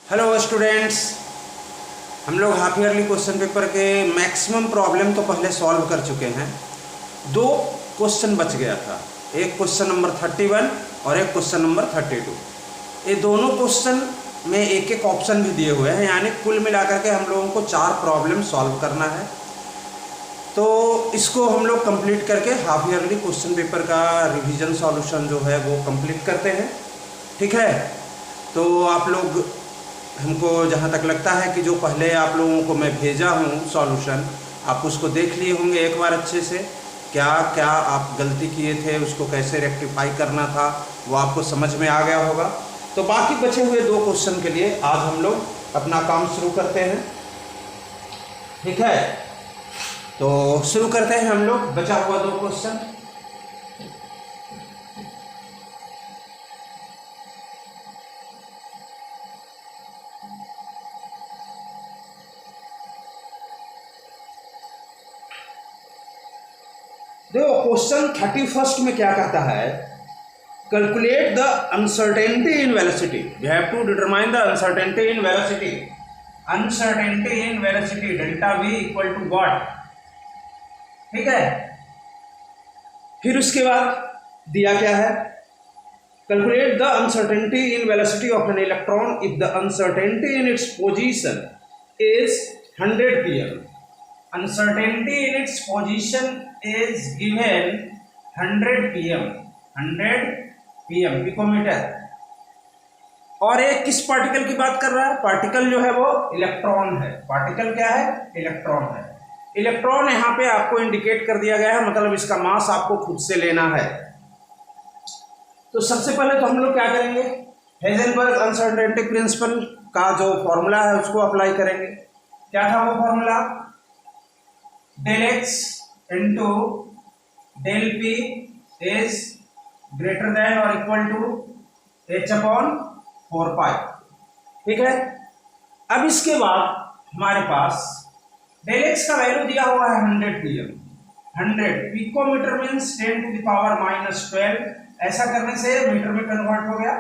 Hello students, हम लोग half yearly question paper के मैक्सिमम प्रॉब्लम तो पहले सॉल्व कर चुके हैं। दो क्वेश्चन बच गया था, एक क्वेश्चन नंबर 31 और एक क्वेश्चन नंबर 32। ये दोनों क्वेश्चन में एक एक ऑप्शन भी दिए हुए हैं, यानी कुल मिलाकर के हम लोगों को 4 प्रॉब्लम सॉल्व करना है। तो इसको हम लोग कंप्लीट करके हाफ ईयरली क्वेश्चन पेपर का रिवीजन सॉल्यूशन जो है वो कंप्लीट करते हैं। ठीक है, तो आप लोग, हमको जहाँ तक लगता है कि जो पहले आप लोगों को मैं भेजा हूँ सॉल्यूशन, आप उसको देख लिए होंगे एक बार अच्छे से। क्या क्या आप गलती किए थे, उसको कैसे रेक्टिफाई करना था, वो आपको समझ में आ गया होगा। तो बाकी बचे हुए 2 क्वेश्चन के लिए आज हम लोग अपना काम शुरू करते हैं। ठीक है, तो शुरू करते हैं हम लोग बचा हुआ 2 क्वेश्चन। देखो, क्वेश्चन 31 में क्या कहता है, calculate the uncertainty in velocity. We have to determine the uncertainty in velocity. Uncertainty in velocity delta v equal to what. ठीक है, फिर उसके बाद दिया क्या है, calculate the uncertainty in velocity of an electron if the uncertainty in its position is 100 pm। uncertainty in its position is given 100 pm, 100 pm picometre. और एक किस पार्टिकल की बात कर रहा है, पार्टिकल जो है वो इलेक्ट्रॉन है। पार्टिकल क्या है, इलेक्ट्रॉन है। इलेक्ट्रॉन यहाँ पे आपको इंडिकेट कर दिया गया है, मतलब इसका मास आपको खुद से लेना है। तो सबसे पहले तो हम लोग क्या करेंगे, हेजनबर्ग अनसर्टेनिटी प्रिंसिपल का जो फॉर्मूला है उसको अप्लाई करेंगे। क्या था वो formula, del x into del p is greater than or equal to h upon 4 pi। ठीक है, अब इसके बाद हमारे पास del x का वैल्यू दिया हुआ है 100 pm। 100 picometre means 10 to the power minus 12। ऐसा करने से मीटर में कन्वर्ट हो गया,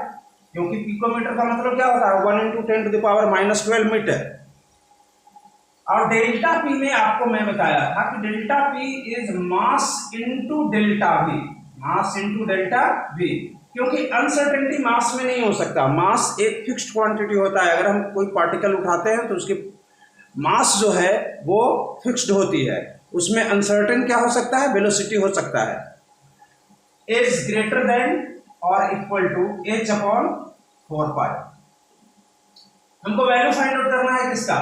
क्योंकि पिकोमीटर का मतलब क्या होता है, 1 into 10 to the power minus 12 metre. और डेल्टा पी में आपको मैं बताया था कि delta p is mass into delta v, mass into delta v, क्योंकि अनसर्टेनिटी मास में नहीं हो सकता। मास एक फिक्स्ड क्वांटिटी होता है। अगर हम कोई पार्टिकल उठाते हैं तो उसकी मास जो है वो फिक्स्ड होती है, उसमें अनसर्टेन क्या हो सकता है, वेलोसिटी हो सकता है। इज ग्रेटर देन और इक्वल टू h अपॉन 4 पाई। हमको वैल्यू फाइंड आउट करना है किसका,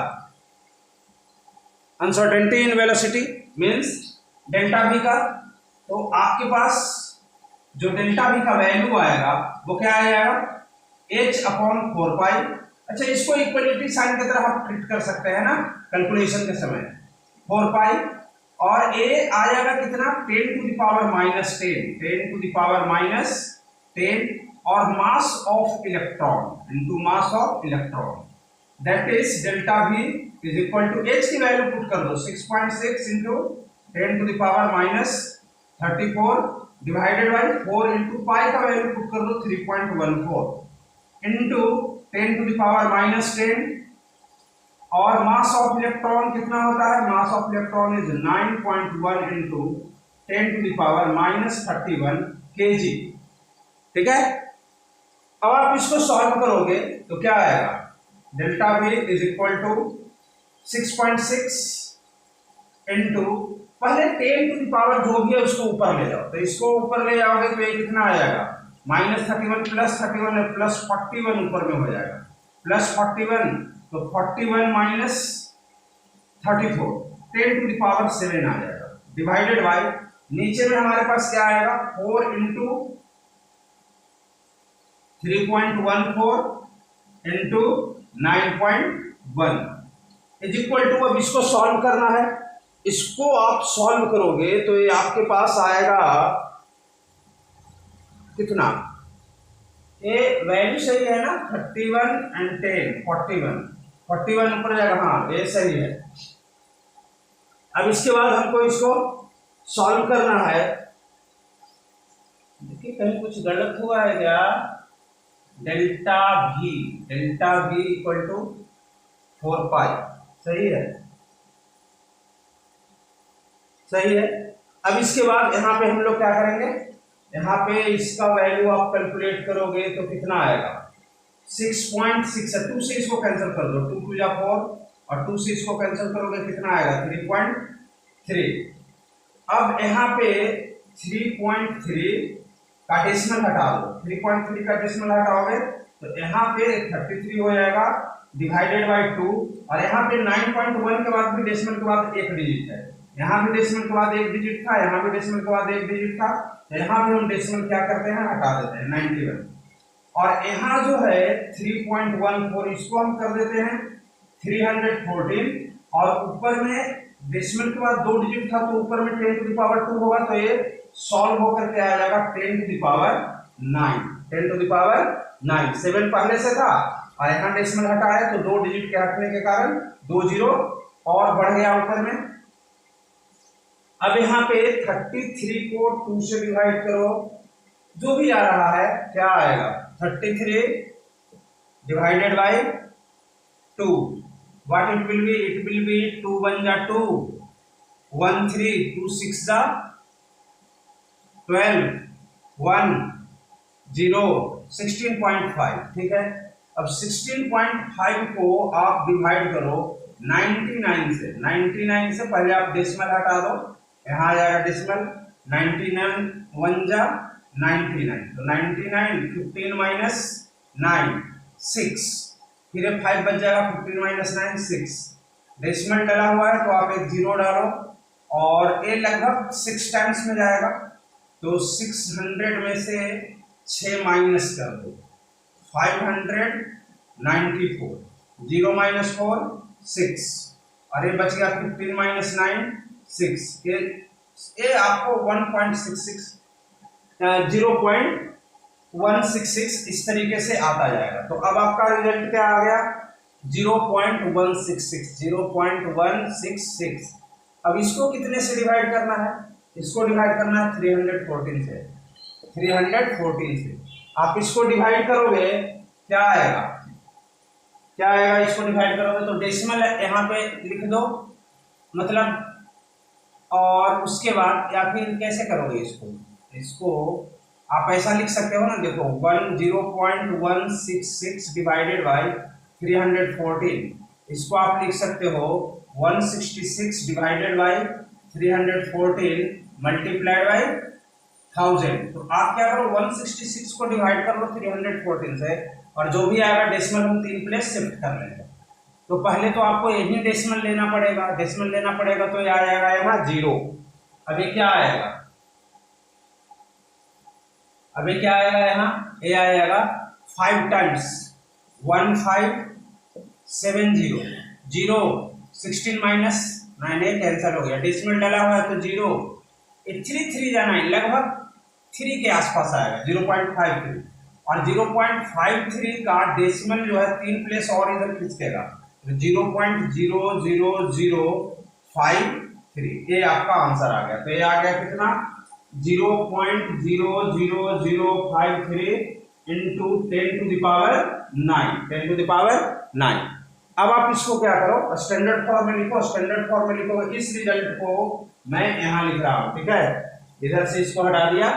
uncertainty in velocity means delta we का। तो आपके पास जो डेल्टा वी का वैल्यू आएगा वो क्या आएगा, h अपॉन 4 पाई। अच्छा, इसको इक्वलिटी साइन की तरह आप ट्रीट कर सकते हैं ना कैलकुलेशन के समय, 4 पाई। और a आएगा कितना, 10 to the power minus 10, 10 to the power minus 10, और mass of electron into mass of electron, that is delta v is equal to h की वैल्यू पुट कर दो, 6.6 into 10 to the power minus 34 divided by 4 into pi का value put कर दो 3.14 into 10 to the power minus 10। और mass of electron कितना होता है, mass of electron is 9.1 into 10 to the power minus 31 kg। ठीक है, अब आप इसको सॉल्व करोगे तो क्या आएगा, delta v is equal to 6.6 into, पहले 10 टू द पावर जो भी है उसको ऊपर ले जाओ, तो इसको ऊपर ले जाओगे तो ये कितना आ जाएगा, माइनस 31 प्लस 31 है, प्लस 41 ऊपर में हो जाएगा, प्लस 41, तो 41 माइनस 34, 10 टू द पावर 7 आ जाएगा, डिवाइडेड बाय नीचे में हमारे पास क्या आएगा, 4 into 3.14 into 9.1 is equal to, अब इसको सॉल्व करना है। इसको आप सॉल्व करोगे तो ये आपके पास आएगा कितना, ये वैल्यू सही है ना, 31 एंड 10 41 ऊपर जाएगा, हाँ ये सही है। अब इसके बाद हमको इसको सॉल्व करना है। देखिए कहीं कुछ गलत हुआ है क्या, डेल्टा वी इक्वल टू 4 पाई। सही है, सही है। अब इसके बाद यहाँ पे हम लोग क्या करेंगे, यहाँ पे इसका वैल्यू आप कैलकुलेट करोगे तो कितना आएगा, 6.6 है। 2 से इसको कैंसिल कर दो, 2 2 जा 4 और 2 से इसको कैंसिल करोगे कितना आएगा, 3.3। अब यहाँ पे 3.3 का डेसिमल हटा दो, 3.3 का डेसिमल हटाओगे तो यहाँ पे 33 हो जाएगा डिवाइडेड बाई 2। और यहाँ पे 9.1 के बाद भी डेसिमल के बाद एक डिजिट है, यहाँ भी डेसिमल के बाद एक डिजिट था, यहाँ भी डेसिमल के बाद एक डिजिट था, तो यहाँ भी हम डेसिमल क्या करते हैं, हटा देते हैं 91। और यहाँ जो है 3.14 इसको हम कर देते हैं 314। और ऊपर में डेसिमल के बाद 2 डिजिट था तो ऊपर में 10 टू द पावर 2 होगा, तो ये सॉल्व होकर के आ जाएगा 10 to the power 9, 10 to the power 9। 7 पहले से था और यहाँ डेसिमल हटा है तो 2 डिजिट के हटने के कारण 2 जीरो और बढ़ गया ऊपर में। अब यहाँ पे 33 को 2 से डिवाइड करो, जो भी आ रहा है क्या आएगा, 33 divided by 2, what it will be 2 1 जा 2, 1 3, 2 6 जा 12, 1 0, 16.5। ठीक है, अब 16.5 को आप डिवाइड करो 99 से। 99 से पहले आप डेसिमल हटा दो, यहाँ आ जाएगा डेसिमल 99 1 जा 99, तो 99 15 माइनस 9 6, फिर 5 बच जाएगा, 15 माइनस 9 6। डेसिमल डला हुआ है तो आप एक जीरो डालो और ये लगभग 6 टाइम्स में जाएगा, तो 600 में से 6 माइनस कर दो, 594, 0 माइनस 4 6, और ये बच गया 15 माइनस 9 6। ये आपको 1.66 0.166 इस तरीके से आता जाएगा। तो अब आपका रिजल्ट क्या आ गया, 0.166, 0.166। अब इसको कितने से डिवाइड करना है, इसको डिवाइड करना है 314 से, 314 से। आप इसको डिवाइड करोगे क्या आएगा, क्या आएगा, इसको डिवाइड करोगे तो डेसिमल यहाँ पे लिख दो मतलब, और उसके बाद या फिर कैसे करोगे इसको, इसको आप ऐसा लिख सकते हो ना, देखो 0.166 डिवाइडेड बाई 314, इसको आप लिख सकते हो 166 डिवाइडेड बाई 314 मल्टीप्लाइड बाई 1000। तो आप क्या करो 166 को डिवाइड कर लो 314 से, और जो भी आएगा डेसिमल हम 3 प्लेस शिफ्ट कर लेंगे। तो पहले तो आपको यही डेसिमल लेना पड़ेगा, डेसिमल लेना पड़ेगा तो ये आ जाएगा यहाँ 0। अभी क्या आएगा, अभी क्या आएगा यहाँ, ये आएगा 5 टाइम्स 1570, 0 16 माइनस 9 कैंसिल हो गया, डेसिमल डाला हुआ है तो 0, 3 3 जा 9, लगभग 3 के आसपास आएगा 0.53। और 0.53 का डेसिमल जो है 3 प्लेस और इधर खींचेगा तो 0.00053, ये आपका आंसर आ गया। तो ये आ गया कितना, 0.00053 into 10 to the power 9, 10 to the power 9। अब आप इसको क्या करो, स्टैंडर्ड फॉर्म में लिखो, स्टैंडर्ड फॉर्म में लिखो, इस रिजल्ट को मैं यहाँ लिख रहा हूँ। ठीक है, इधर से इसको हटा दिया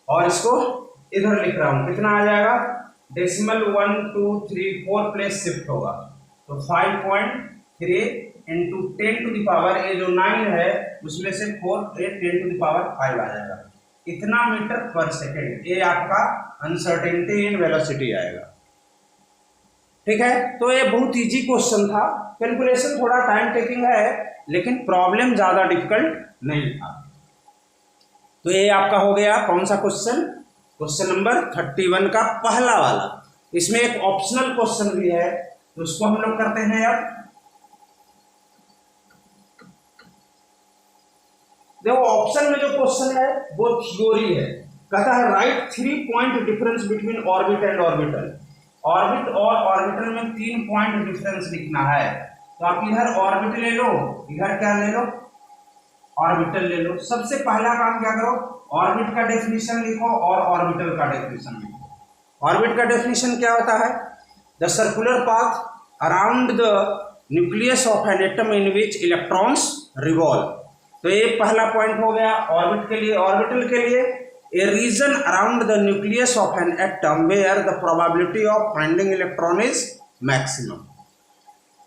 और इसको इधर लिख रहा हूँ, कितना आ जाएगा, डेसिमल 1 2 3 4 प्लेस शिफ्ट होगा तो 5.3 इंटू 10 टू द पावर, ये जो 9 है उसमें से 4 10 टू द पावर 5 आ जाएगा, इतना मीटर पर सेकेंड। ये आपका अनसर्टेनिटी इन वेलोसिटी आएगा। ठीक है, तो ये बहुत इजी क्वेश्चन था, कैलकुलेशन थोड़ा टाइम टेकिंग है लेकिन प्रॉब्लम ज्यादा डिफिकल्ट नहीं था। तो ये आपका हो गया कौन सा क्वेश्चन, क्वेश्चन नंबर 31 का पहला वाला। इसमें एक ऑप्शनल क्वेश्चन भी है तो उसको हम लोग करते हैं। अब देखो ऑप्शन में जो क्वेश्चन है वो थ्योरी है, कहता है right 3 point difference between orbit and orbital. Orbit और ऑर्बिटल में 3 पॉइंट डिफरेंस लिखना है, तो आप इधर ऑर्बिट ले लो, इधर क्या ले लो, ऑर्बिटल ले लो। सबसे पहला काम क्या करो, ऑर्बिट का डेफिनेशन लिखो और ऑर्बिटल का डेफिनेशन लिखो। ऑर्बिट का डेफिनेशन क्या होता है? The circular path around the nucleus of an atom in which electrons revolve. तो ये पहला पॉइंट हो गया ऑर्बिट के लिए। ऑर्बिटल के लिए a region around the nucleus of an atom where the probability of finding electron is maximum.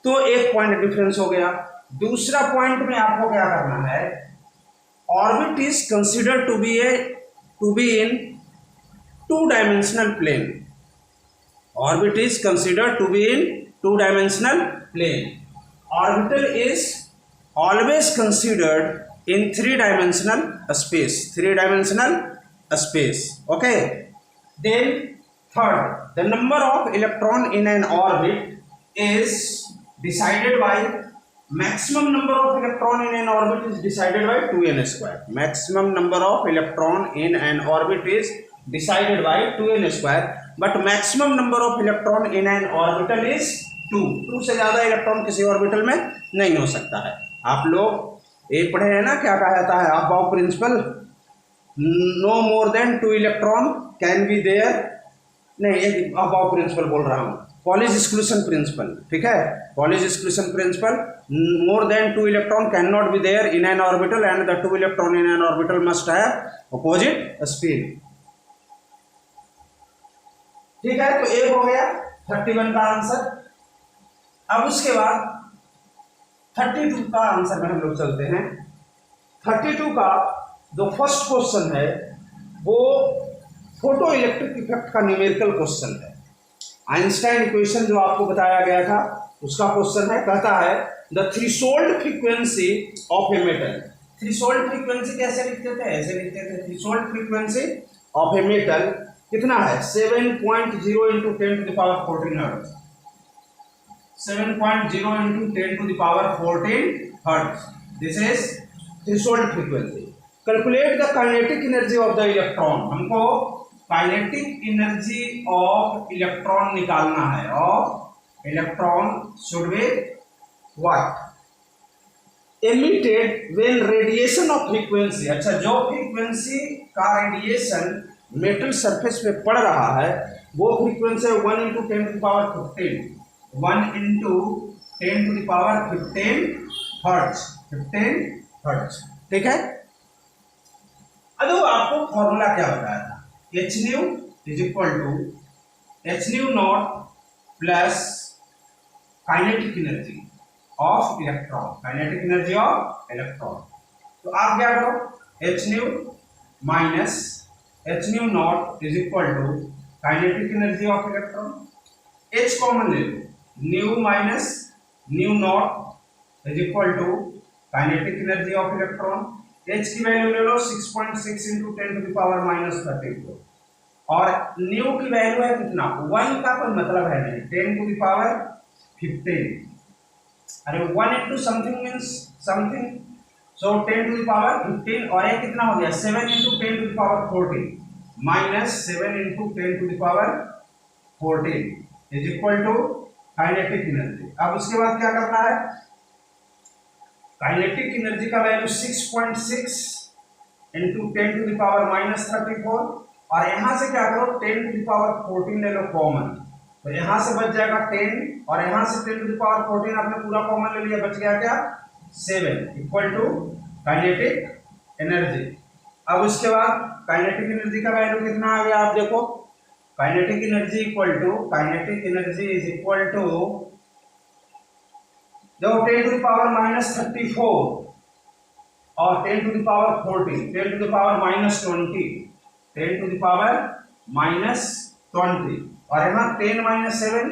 तो एक पॉइंट डिफरेंस हो गया। दूसरा पॉइंट में आपको क्या करना है, orbit is considered to be in two dimensional plane. Orbit is considered to be in two dimensional plane. Orbital is always considered in three-dimensional space. Three-dimensional space. Okay. Then third, the number of electron in an orbit is decided by maximum number of electron in an orbit is decided by 2n square. Maximum number of electron in an orbit is decided by 2n square. But maximum number of electron in an orbital is 2 से ज्यादा electron किसी orbital में नहीं हो सकता है। आप लोग एक पढ़े हैं ना, क्या कहा जाता है Aufbau principle, no more than 2 electron can be there, नहीं एक अबाव प्रिंसिपल बोल रहा हूँ, पॉलिश एक्सक्लूशन प्रिंसिपल, ठीक है, Pauli's exclusion principle, more than 2 electron can not be there in an orbital and the 2 electron in an orbital must have opposite spin. ठीक है, तो एक हो गया 31 का आंसर। अब उसके बाद 32 का आंसर में हम लोग चलते हैं। 32 का जो फर्स्ट क्वेश्चन है वो फोटो इलेक्ट्रिक इफेक्ट का न्यूमेरिकल क्वेश्चन है। आइंस्टाइन इक्वेशन जो आपको बताया गया था उसका क्वेश्चन है। कहता है the threshold frequency of a metal. Threshold frequency कैसे लिखते थे? ऐसे लिखते थे, threshold frequency of a metal कितना है? 7.0 into 10 to the power 14 hertz. 7.0 into 10 to the power 14 hertz. This is threshold frequency. Calculate the kinetic energy of the electron. हमको kinetic energy of electron निकालना है। Of electron should be what? Emitted when radiation of frequency. अच्छा, जो frequency का radiation metal surface पे पड़ रहा है वो frequency 1 into 10 to the power 15. 1 into 10 to the power 15 hertz, 15 hertz, ठीक है। अब आपको फॉर्मूला क्या बताया था? H nu is equal to h nu not plus kinetic energy of electron, kinetic energy of electron. तो आप क्या करो, h nu minus h nu not is equal to kinetic energy of electron. H common ले लो, nu minus nu not is equal to kinetic energy of electron. H की value ले लो 6.6 into 10 to the power -34 और new की value है कितना? 1 का कोई मतलब है नहीं, 10 टू द पावर 15। अरे 1 into something means something, so 10 to the power 15 और ये कितना हो गया? 7 into 10 to the power 14 minus 7 into 10 to the power 14 is equal to kinetic energy. अब उसके बाद क्या करना है? काइनेटिक एनर्जी का value 6.6 into 10 to the power -34 और यहाँ से क्या करो 10 टू द पावर 14 ले लो कॉमन, तो यहाँ से बच जाएगा 10 और यहाँ से 10 टू द पावर 14 आपने पूरा कॉमन ले लिया, बच गया क्या? 7 इक्वल टू काइनेटिक एनर्जी। अब उसके बाद काइनेटिक एनर्जी का वैल्यू कितना आ गया? आप देखो, kinetic energy equal to, kinetic energy is equal to जो 10 टू द पावर -34 और 10 to the power 14, 10 to the power -20, 10 to the power -20 और यहाँ 10 - 7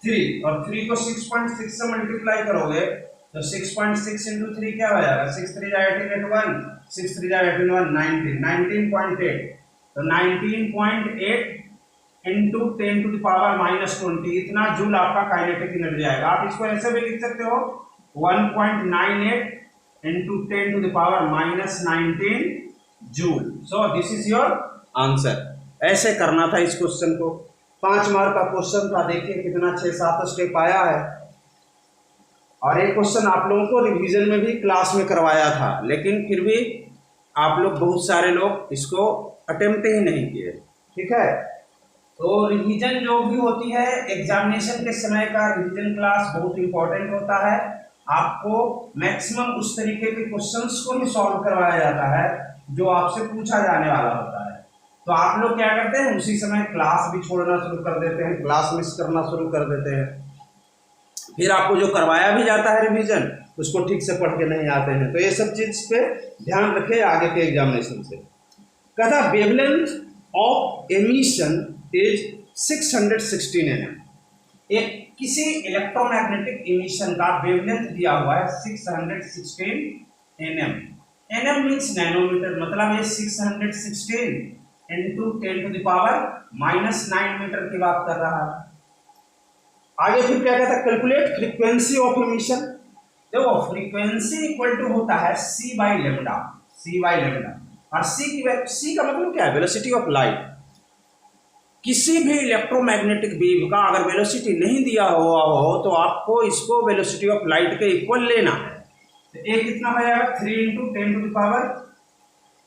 3 और 3 को 6.6 से मल्टीप्लाई करोगे तो 6.6 इंटू 3 क्या हो जाएगा? 6 3 जा 18 1, 6 3 जा 18 1 19, 19.8, तो 19.8 इंटू 10 टू द पावर -20 इतना जूल आपका काइनेटिक एनर्जी आएगा। आप इसको ऐसे भी लिख सकते हो 1.98 into 10 to the power -19 joule. So this is your answer. ऐसे करना था इस क्वेश्चन को। 5 मार्क का क्वेश्चन था, देखिए कितना 6-7 स्टेप आया है। और एक क्वेश्चन आप लोगों को रिवीजन में भी क्लास में करवाया था, लेकिन फिर भी आप लोग बहुत सारे लोग इसको अटेम्प्ट ही नहीं किए, ठीक है। तो रिवीजन जो भी होती है एग्जामिनेशन के समय का रिवीजन क्लास बहुत इंपॉर्टेंट होता है। आपको मैक्सिमम उस तरीके के क्वेश्चंस को ही सॉल्व करवाया जाता है जो आपसे पूछा जाने वाला होता है। तो आप लोग क्या करते हैं, उसी समय क्लास भी छोड़ना शुरू कर देते हैं, क्लास मिस करना शुरू कर देते हैं। फिर आपको जो करवाया भी जाता है रिवीजन उसको ठीक से पढ़ के नहीं आते हैं। तो ये सब चीज पे ध्यान रखें आगे के एग्जामिनेशन से। कहता wavelength of emission is 616 nm। एक किसी इलेक्ट्रोमैग्नेटिक एमिशन का वेवलेंथ दिया हुआ है 616 nm। nm मीन्स नैनोमीटर, मतलब ये 616 into 10 to the power -9 metre की बात कर रहा है। आगे फिर क्या कहता है, कैलकुलेट फ्रीक्वेंसी ऑफ एमिशन। देखो फ्रीक्वेंसी इक्वल टू होता है c बाई लेमडा, और c का मतलब क्या है, वेलोसिटी ऑफ लाइट। किसी भी इलेक्ट्रोमैग्नेटिक वेव का अगर वेलोसिटी नहीं दिया हुआ हो तो आपको इसको वेलोसिटी ऑफ लाइट के इक्वल लेना है। तो ए कितना हो जाएगा, 3 into 10 to the power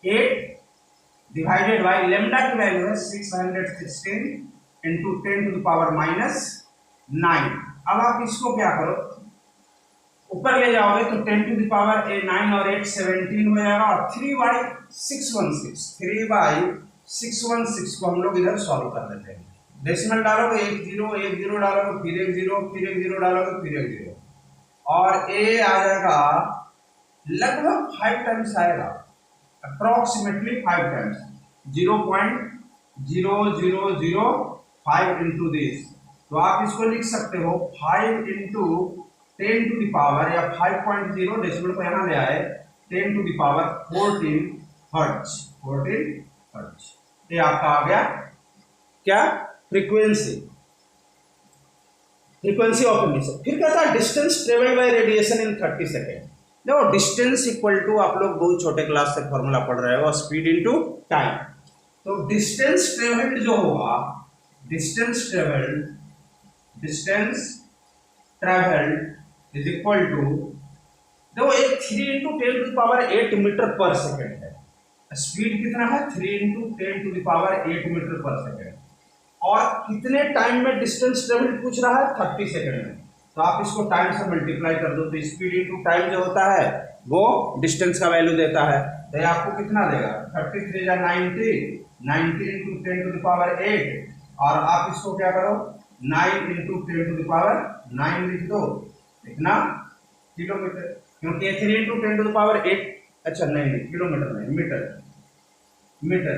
8 divided by lambda की वैल्यू है 616 इंटू 10 टू द पावर -9। अब आप इसको क्या करो, ऊपर ले जाओगे तो 10 टू द पावर 9 और 8 17 हो जाएगा, और 3/616 को हम लोग इधर सॉल्व कर देते हैं। डेसिमल डालोगे 1 0 1 0 डालोगे, फिर 1 0 फिर 1 0 डालोगे, फिर 1 0, और ए आ जाएगा लगभग 5 टाइम्स आएगा, अप्रोक्सीमेटली 5 टाइम्स, 0.0005 इंटू दिस। तो आप इसको लिख सकते हो 5 इंटू 10 टू द पावर, या 5.0 डेसिमल को यहाँ ले आए, 10 to the power 14 hertz, 14 hertz. ये आपका आ गया क्या, फ्रीक्वेंसी ऑफ एमिशन। फिर कहता है distance travelled by radiation in 30 second. देखो डिस्टेंस इक्वल टू, आप लोग बहुत छोटे क्लास से फॉर्मूला पढ़ रहे हो, स्पीड इनटू टाइम। तो डिस्टेंस ट्रेवल्ड जो होगा, distance travelled is equal to, देखो एक 3 into 10 to the power 8 metre per second है। स्पीड कितना है, 3 into 10 to the power 8 metre per second, और कितने टाइम में डिस्टेंस ट्रेवल्ड पूछ रहा है, 30 सेकेंड में। तो आप इसको टाइम से मल्टीप्लाई कर दो, तो स्पीड इंटू टाइम जो होता है वो डिस्टेंस का वैल्यू देता है। तो ये आपको कितना देगा, 33 या 90 इंटू 10 टू द पावर 8, और आप इसको क्या करो 9 इंटू 10 टू द पावर 9 लिख दो, इतना किलोमीटर, क्योंकि ये 3 इंटू 10 टू द पावर 8, अच्छा नहीं किलोमीटर नहीं, मीटर,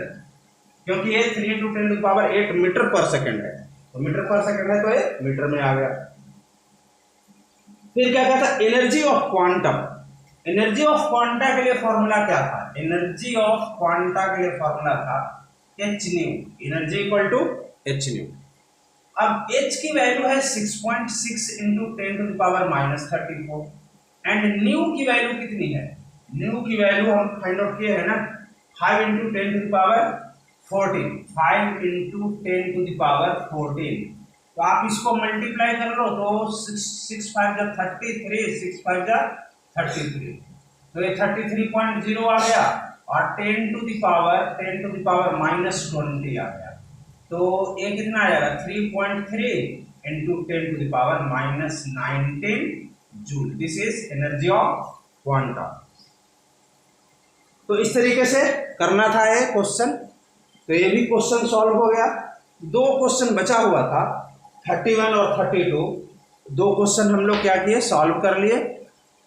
क्योंकि ये 3 into 10 to the power 8 metre per second है, तो मीटर पर सेकेंड है तो ये मीटर में आ गया। फिर क्या कहता है, energy of quantum. Energy of quanta के लिए फॉर्मूला क्या था, एनर्जी ऑफ क्वांटा के लिए फॉर्मूला था h nu, energy equal to h nu. अब h की वैल्यू है 6.6 into 10 to the power -34, and nu की वैल्यू कितनी है, न्यू की वैल्यू हम फाइंड आउट किए है ना, 5 into 10 to the power 14, 5 into 10 to the power 14। तो आप इसको मल्टीप्लाई कर लो, तो 6 5 जा 33, 6 5 जा 33, तो ये 33.0 आ गया, और 10 टू द पावर -20 आ गया। तो ये कितना आ जाएगा, 3.3 into 10 to the power -19 joule. This is energy of quanta. तो इस तरीके से करना था ये क्वेश्चन। तो ये भी क्वेश्चन सॉल्व हो गया। 2 क्वेश्चन बचा हुआ था, 31 और 32, 2 क्वेश्चन हम लोग क्या किए, सॉल्व कर लिए।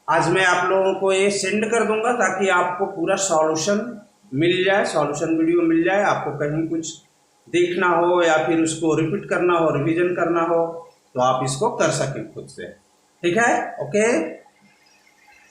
आज मैं आप लोगों को ये सेंड कर दूंगा ताकि आपको पूरा सॉल्यूशन मिल जाए, सॉल्यूशन वीडियो मिल जाए। आपको कहीं कुछ देखना हो या फिर उसको रिपीट करना हो, रिवीजन करना हो, तो आप इसको कर सकें खुद से। ठीक है, ओके।